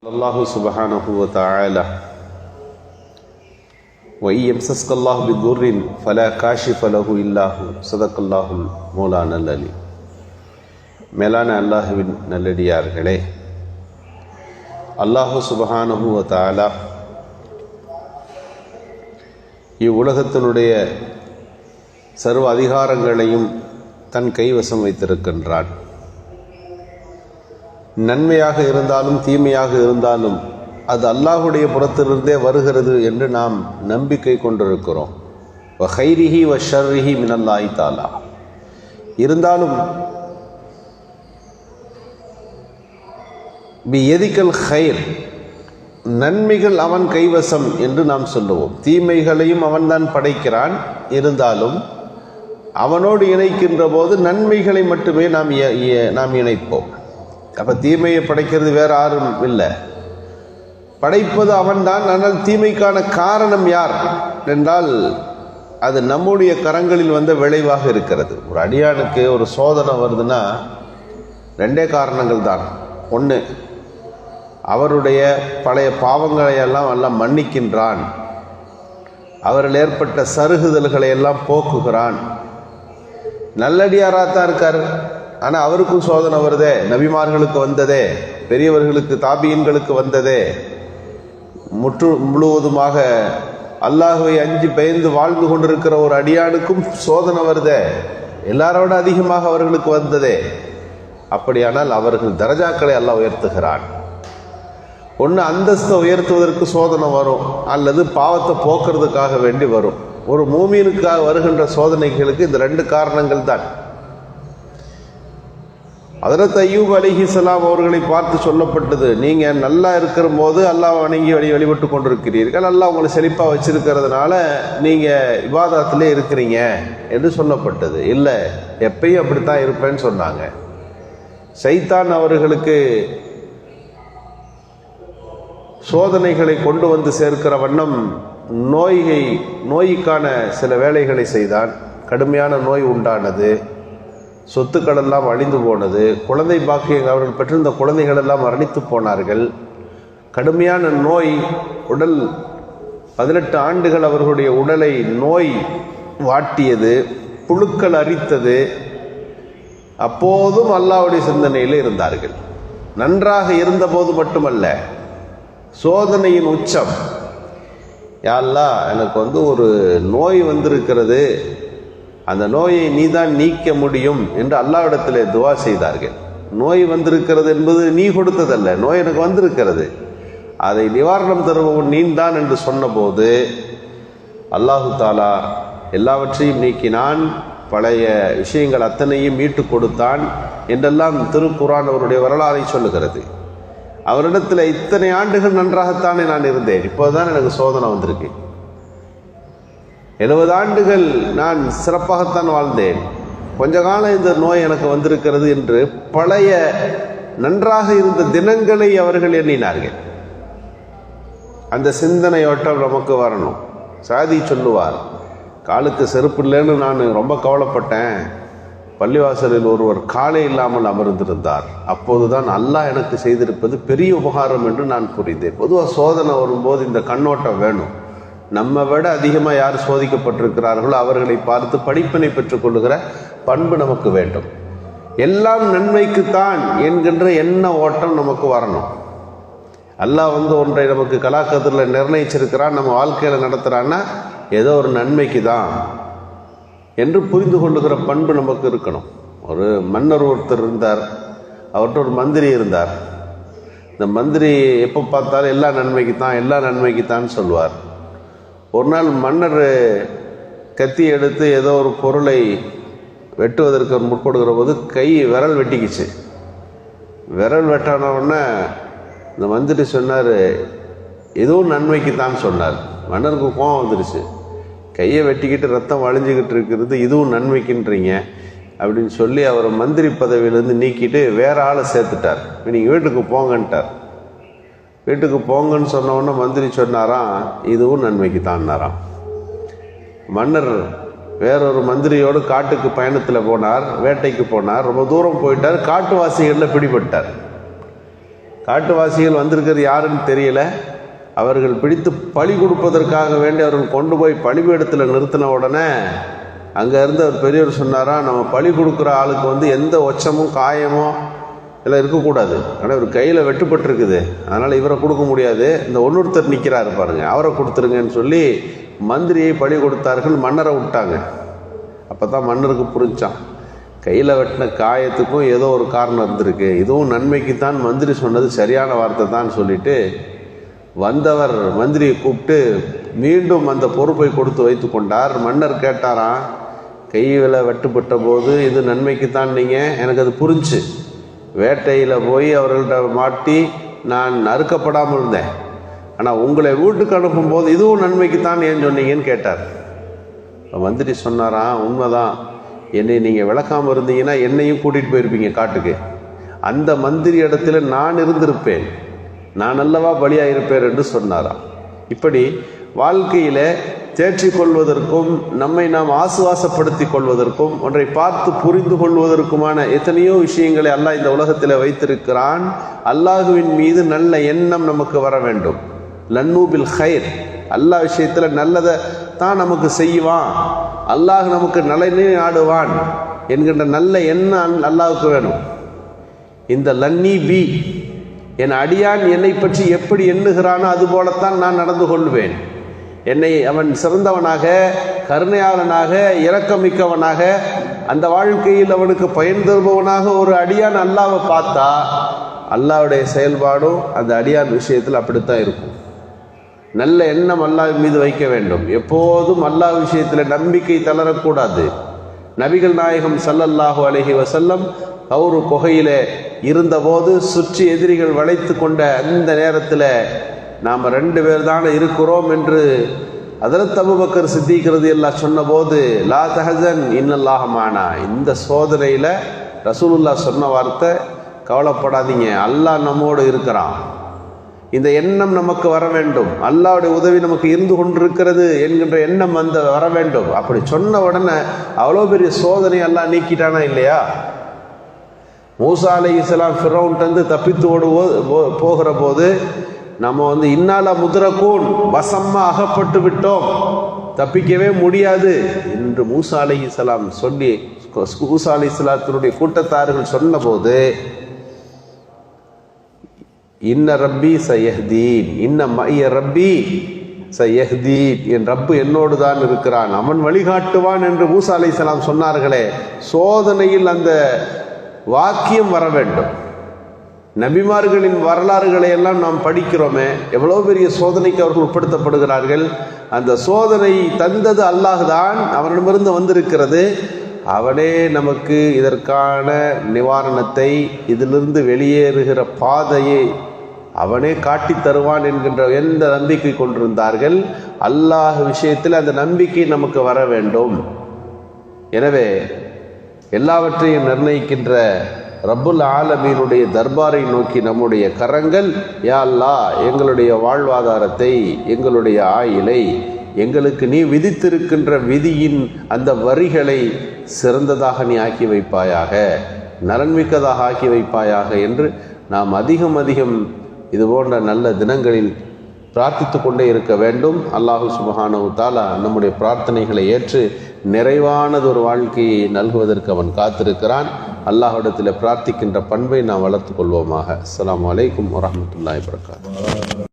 الله سبحانه وتعالى وإن يمسسك الله بضر فلا كاشف له إلا هو صدق الله المولانا العلي. மேலான அல்லாஹ்வின் நல்லடியார்களே, அல்லாஹ் சுப்ஹானஹு வ தஆலா இவ்வுலகத்தினுடைய சர்வ அதிகாரங்களையும் தன் கைவசம் வைத்திருக்கின்றான். நன்மையாக இருந்தாலும் தீமையாக இருந்தாலும் அது அல்லாஹுடைய புறத்திலிருந்தே வருகிறது என்று நாம் நம்பிக்கை கொண்டிருக்கிறோம். வ கைரிஹி வ ஷர்ரிஹி மினல்லாஹி தஆலா. இருந்தாலும் பியதிகல் கைர், நன்மைகள் அவன் கைவசம் என்று நாம் சொல்லுவோம். தீமைகளையும் அவன்தான் படைக்கிறான். இருந்தாலும் அவனோடு இணைக்கின்ற போது நன்மைகளை மட்டுமே நாம் இணைப்போம். அப்போ தீமையை படைக்கிறது வேற யாரும் இல்லை, படைப்பது அவன்தான். ஆனால் தீமைக்கான காரணம் யார் என்றால் அது நம்முடைய கரங்களில் வந்த விளைவாக இருக்கிறது. ஒரு அடியானுக்கு ஒரு சோதனை வருதுன்னா ரெண்டே காரணங்கள் தான். ஒன்று, அவருடைய பழைய பாவங்களை எல்லாம் மன்னிக்கின்றான், அவரில் ஏற்பட்ட சருகுதல்களை எல்லாம் போக்குகிறான். நல்லடியாராத்தான் இருக்கார், ஆனால் அவருக்கும் சோதனை வருதே. நபிமார்களுக்கு வந்ததே, பெரியவர்களுக்கு தாபியன்களுக்கு வந்ததே, முழுவதுமாக அல்லாஹ்வை அஞ்சி பயந்து வாழ்ந்து கொண்டிருக்கிற ஒரு அடியானுக்கும் சோதனை வருதே. எல்லாரோட அதிகமாக அவர்களுக்கு வந்ததே. அப்படியானால் அவர்கள் தரஜாக்களை அல்லாஹ் உயர்த்துகிறான். ஒன்று, அந்தஸ்தை உயர்த்துவதற்கு சோதனை வரும், அல்லது பாவத்தை போக்குறதுக்காக வேண்டி வரும். ஒரு மூமினுக்காக வருகின்ற சோதனைகளுக்கு இந்த ரெண்டு காரணங்கள் தான். ஹஜ்ரத் அய்யூப் அலைஹிஸ்ஸலாம் அவர்களை பார்த்து சொல்லப்பட்டது, நீங்கள் நல்லா இருக்கிற போது அல்லாஹ் வணங்கி வழிபட்டு கொண்டிருக்கிறீர்கள், அல்லாஹ் உங்களை செழிப்பாக வச்சிருக்கிறதுனால நீங்கள் இபாதத்திலே இருக்கிறீங்க என்று சொல்லப்பட்டது. இல்லை, எப்பயும் அப்படித்தான் இருப்பேன்னு சொன்னாங்க. சைத்தான் அவர்களுக்கு சோதனைகளை கொண்டு வந்து சேர்க்கிற வண்ணம் நோய்க்கான சில வேலைகளை செய்தான். கடுமையான நோய் உண்டானது, சொத்துக்கள் எல்லாம் அழிந்து போனது, குழந்தை பாக்கியம் அவர்கள் பெற்றிருந்த குழந்தைகள் எல்லாம் மரணித்து போனார்கள். கடுமையான நோய், உடல் 18 ஆண்டுகள் அவர்களுடைய உடலை நோய் வாட்டியது, புழுக்கள் அரித்தது. அப்போதும் அல்லாஹ்வுடைய சிந்தனையில் இருந்தார்கள். நன்றாக இருந்தபோது மட்டுமல்ல, சோதனையின் உச்சம், யா அல்லாஹ் எனக்கு ஒரு நோய் வந்திருக்கிறது, அந்த நோயை நீதான் நீக்க முடியும் என்று அல்லாஹ்விடத்திலே துவா செய்தார்கள். நோய் வந்திருக்கிறது என்பது நீ கொடுத்ததல்ல, நோய் எனக்கு வந்திருக்கிறது, அதை நிவாரணம் தருபவன் நீந்தான் என்று சொன்னபோது அல்லாஹு தாலா எல்லாவற்றையும் நீக்கினான், பழைய விஷயங்கள் அத்தனையும் மீட்டு கொடுத்தான் என்றெல்லாம் திருக்குர்ஆன் அவருடைய வரலாறை சொல்லுகிறது. அவரிடத்தில் இத்தனை ஆண்டுகள் நன்றாகத்தானே நான் இருந்தேன், இப்போதுதான் எனக்கு சோதனை வந்திருக்கு. 70 ஆண்டுகள் நான் சிறப்பாகத்தான் வாழ்ந்தேன், கொஞ்ச காலம் இந்த நோய் எனக்கு வந்திருக்கிறது என்று பழைய நன்றாக இருந்த தினங்களை அவர்கள் எண்ணினார்கள். அந்த சிந்தனையோட்டம் நமக்கு வரணும். சாதி சொல்லுவார், காலுக்கு செருப்பு இல்லைன்னு நான் ரொம்ப கவலைப்பட்டேன், பள்ளிவாசலில் ஒருவர் காலை இல்லாமல் அமர்ந்திருந்தார், அப்போதுதான் அல்லாஹ் எனக்கு செய்திருப்பது பெரிய உபகாரம் என்று நான் புரிந்தேன். பொதுவாக சோதனை வரும்போது இந்த கண்ணோட்டம் வேணும். நம்ம விட அதிகமாக யார் சோதிக்கப்பட்டிருக்கிறார்களோ அவர்களை பார்த்து படிப்பினை பெற்றுக்கொள்ளுகிற பண்பு நமக்கு வேண்டும். எல்லாம் நன்மைக்குத்தான் என்கின்ற எண்ண ஓட்டம் நமக்கு வரணும். அல்லாஹ் ஒன்றை நமக்கு கலாக்கத்தில் நிர்ணயிச்சிருக்கிறான், நம்ம வாழ்க்கையில் நடத்துகிறான்னா ஏதோ ஒரு நன்மைக்கு தான் என்று புரிந்து கொள்ளுகிற பண்பு நமக்கு இருக்கணும். ஒரு மன்னர் ஒருத்தர் இருந்தார், அவர்கிட்ட ஒரு மந்திரி இருந்தார். இந்த மந்திரி எப்போ பார்த்தாலும் எல்லா நன்மைக்குத்தான் சொல்லுவார். ஒரு நாள் மன்னர் கத்தி எடுத்து ஏதோ ஒரு பொருளை வெட்டுவதற்கு முற்படுகிற போது விரல் வெட்டிக்குச்சு. விரல் வெட்டானவுடனே இந்த மந்திரி சொன்னார், எதுவும் நன்மைக்குத்தான் சொன்னார். மன்னருக்கு கோபம் வந்துருச்சு, கையை வெட்டிக்கிட்டு ரத்தம் வழிஞ்சிக்கிட்டு இருக்கிறது, இதுவும் நன்மைக்குன்றீங்க அப்படின்னு சொல்லி அவர் மந்திரி பதவியிலேருந்து நீக்கிட்டு வேற ஆளை சேர்த்துட்டார். நீங்கள் வீட்டுக்கு போங்கன்ட்டார். வீட்டுக்கு போங்கன்னு சொன்னோன்னே மந்திரி சொன்னாராம், இதுவும் நன்மைக்கு தான்னாராம். மன்னர் வேறொரு மந்திரியோடு காட்டுக்கு பயணத்தில் போனார், வேட்டைக்கு போனார். ரொம்ப தூரம் போயிட்டார், காட்டுவாசிகளில் பிடிபட்டார். காட்டுவாசிகள் வந்திருக்கிறது யாருன்னு தெரியல. அவர்கள் பிடித்து பழி கொடுப்பதற்காக வேண்டி அவர்கள் கொண்டு போய் பலிபீடத்தில் நிறுத்தின உடனே அங்கே இருந்து ஒரு பெரியவர் சொன்னாரா, நம்ம பழி கொடுக்குற ஆளுக்கு எந்த ஒச்சமும் காயமோ எல்லாம் இருக்கக்கூடாது. ஆனால் இவர் கையில் வெட்டுப்பட்டிருக்குது, அதனால் இவரை கொடுக்க முடியாது, இந்த ஒன்னொருத்தர் நிற்கிறாரு பாருங்க, அவரை கொடுத்துருங்கன்னு சொல்லி மந்திரியை பழி கொடுத்தார்கள். மன்னரை விட்டாங்க. அப்போ தான் மன்னருக்கு புரிஞ்சான், கையில் வெட்டின காயத்துக்கும் ஏதோ ஒரு காரணம் இருந்திருக்கு, இதுவும் நன்மைக்குத்தான் மந்திரி சொன்னது சரியான வார்த்தை தான் சொல்லிட்டு வந்தவர் மந்திரியை கூப்பிட்டு மீண்டும் அந்த பொறுப்பை கொடுத்து வைத்து கொண்டார். மன்னர் கேட்டாராம், கையில் வெட்டுப்பட்ட போது இது நன்மைக்குத்தான் நீங்கள், எனக்கு அது புரிஞ்சு, வேட்டையில் போய் அவர்கள்ட்ட மாட்டி நான் அறுக்கப்படாமல் இருந்தேன், ஆனால் உங்களை வீட்டுக்கு அனுப்பும்போது இதுவும் நன்மைக்குத்தான் ஏன் சொன்னீங்கன்னு கேட்டார். மந்திரி சொன்னாராம், உண்மைதான், என்னை நீங்கள் விளக்காமல் இருந்தீங்கன்னா என்னையும் கூட்டிகிட்டு போயிருப்பீங்க காட்டுக்கு, அந்த மந்திரி இடத்துல நான் இருந்திருப்பேன், நான் அல்லவா பலியாக இருப்பேன் என்று சொன்னாராம். இப்படி வாழ்க்கையில் தேர்ச்சி கொள்வதற்கும் நம்மை நாம் ஆசுவாசப்படுத்தி கொள்வதற்கும் ஒன்றை பார்த்து புரிந்து கொள்வதற்குமான எத்தனையோ விஷயங்களை அல்லாஹ் இந்த உலகத்தில் வைத்திருக்கிறான். அல்லாஹுவின் மீது நல்ல எண்ணம் நமக்கு வர வேண்டும். லன்னூபில் ஹைர், அல்லாஹ் விஷயத்தில் நல்லதை தான் நமக்கு செய்வான், அல்லாஹ் நமக்கு நலனே நாடுவான் என்கின்ற நல்ல எண்ணம் அல்லாஹுக்கு வேணும். இந்த லன்னி பி, என் அடியான் என்னை பற்றி எப்படி எண்ணுகிறானோ அதுபோலத்தான் நான் நடந்து கொள்வேன். என்னை அவன் சிறந்தவனாக, கருணையாளனாக, இரக்கமிக்கவனாக, அந்த வாழ்க்கையில் அவனுக்கு பயன் தருபவனாக ஒரு அடியான் அல்லாஹ்வை பார்த்தா அல்லாஹ்வுடைய செயல்பாடும் அந்த அடியான் விஷயத்தில் அப்படித்தான் இருக்கும். நல்ல எண்ணம் அல்லாஹ் மீது வைக்க வேண்டும். எப்போதும் அல்லாஹ் விஷயத்தில் நம்பிக்கை தளரக்கூடாது. நபிகள் நாயகம் ஸல்லல்லாஹு அலைஹி வஸல்லம் ஒரு குகையில இருந்தபோது சுற்றி எதிரிகள் வளைத்து கொண்ட அந்த நேரத்தில் நாம் 2 பேர் தானே இருக்கிறோம் என்று ஹஜ்ரத் அபூபக்கர் சித்தீக் ரலியல்லாஹு சொன்ன போது, லா தஹஸன் இன்னல்லாஹ மானா, இந்த சோதனையில் ரசூலுல்லாஹ் சொன்ன வார்த்தை, கவலைப்படாதீங்க, அல்லாஹ் நம்மோடு இருக்கிறான். இந்த எண்ணம் நமக்கு வர வேண்டும். அல்லாஹ்வுடைய உதவி நமக்கு இருந்து கொண்டிருக்கிறது என்கின்ற எண்ணம் வர வேண்டும். அப்படி சொன்ன உடனே அவ்வளோ பெரிய சோதனை அல்லாஹ் நீக்கிட்டானா இல்லையா? மூசா அலைஹிஸ்ஸலாம் ஃபிரௌன்கிட்ட தப்பித்து போகிற போது நம்ம இன்னால முதரக்கூன், வசம்மா அகப்பட்டு விட்டோம், தப்பிக்கவே முடியாது என்று மூசா அலைஹிஸ்ஸலாம் சொல்லி மூசா அலைஹிஸ்ஸலாத்தினுடைய கூட்டத்தார்கள் சொன்ன போது, இன்ன ரப்பி சயஹ்தீன், இன்ன மய்ய ரப்பி சயஹ்தீன், என் ரப்பு என்னோடு தான் இருக்கிறான், அவன் வழிகாட்டுவான் என்று மூசா அலைஹிஸ்ஸலாம் சொன்னார்களே. சோதனையில் அந்த வாக்கியம் வர வேண்டும். நபிமார்களின் வரலாறுகளை எல்லாம் நாம் படிக்கிறோமே, எவ்வளோ பெரிய சோதனைக்கு அவர்கள் உட்படுத்தப்படுகிறார்கள். அந்த சோதனை தந்தது அல்லாஹ் தான், அவனிடமிருந்து வந்திருக்கிறது. அவனே நமக்கு இதற்கான நிவாரணத்தை, இதிலிருந்து வெளியேறுகிற பாதையை அவனே காட்டி தருவான் என்கின்ற எந்த நம்பிக்கை கொண்டிருந்தார்கள். அல்லாஹ் விஷயத்தில் அந்த நம்பிக்கை நமக்கு வர வேண்டும். எனவே எல்லாவற்றையும் நிர்ணயிக்கின்ற ரப்புல் ஆலமீனுடைய தர்பாரை நோக்கி நம்முடைய கரங்கள், யா அல்லாஹ், எங்களுடைய வாழ்வாதாரத்தை, எங்களுடைய ஆயுளை, எங்களுக்கு நீ விதித்திருக்கின்ற விதியின் அந்த வரிகளை சிறந்ததாக நீ ஆக்கி வைப்பாயாக, நலன்மிக்கதாக ஆக்கி வைப்பாயாக என்று நாம் அதிகம் அதிகம் இது போன்ற நல்ல தினங்களில் பிரார்த்தித்து கொண்டே இருக்க வேண்டும். அல்லாஹு சுப்ஹானஹு தஆலா நம்முடைய பிரார்த்தனைகளை ஏற்று நிறைவானதொரு வாழ்க்கையை நல்குவதற்கு அவன் காத்திருக்கிறான். அல்லாஹ்விடத்தில் பிரார்த்திக்கின்ற பண்பை நாம் வளர்த்து கொள்வோமாக. அஸ்ஸலாமு அலைக்கும் வரஹ்மத்துல்லாஹி வபரகாத்துஹு.